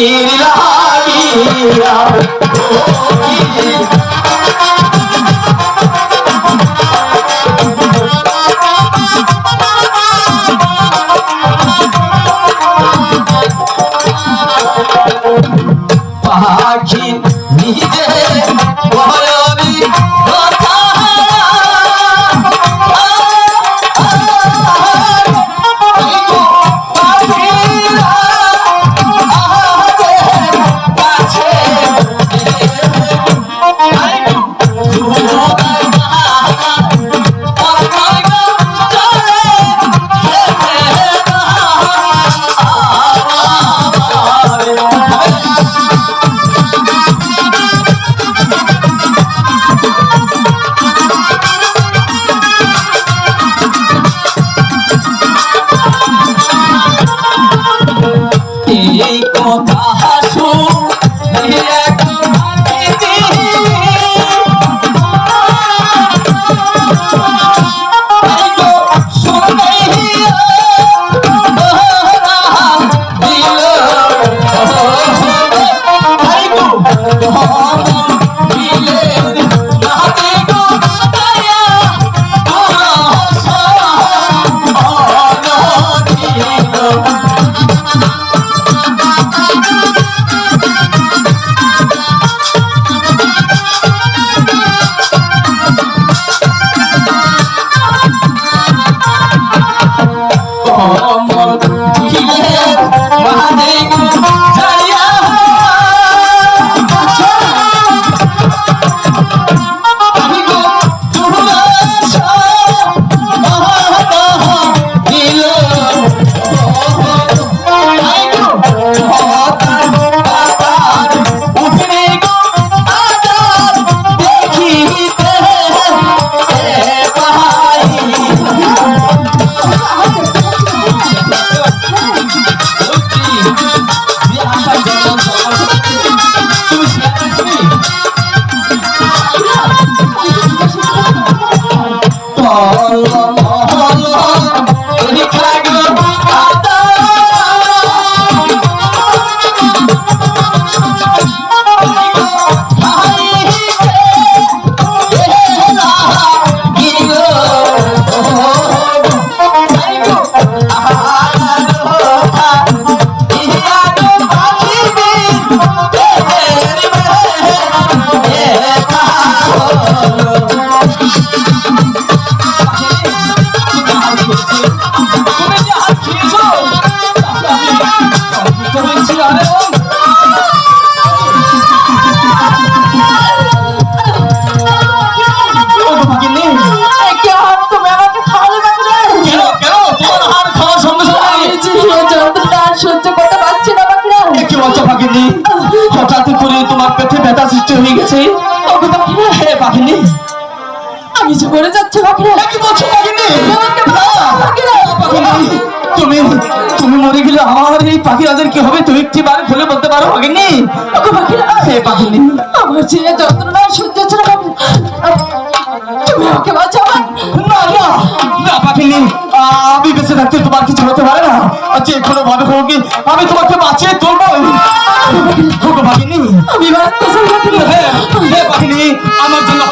প্রাণীর লাগিয়া পাখি নিজে বলবি কথা এই কথা হাসু হঠাৎ করে তোমার পেটে ব্যথা সৃষ্টি হয়ে গেছে। পাখিনি আমি যে করে যাচ্ছি পাখিরা কি বলছো পাখিনি? তুমি তুমি মরে গেলে আমার এই পাখিরাদের কি হবে তুমি একটি বার খুলে বলতে পারো পাখিনি? পাখিনি আমার যে যন্ত্রণা সহ্য হচ্ছে না তুমি আমাকে বাঁচাও। না না না পাখিনি, আমি বেঁচে থাকতে তোমার কিছু হতে পারে না। যে কোনো ভাবে হোক আমি তোমাকে বাঁচিয়ে তুলবো পাখিনি। আমি বাঁচতে চাই পাখিনি আমার জন্য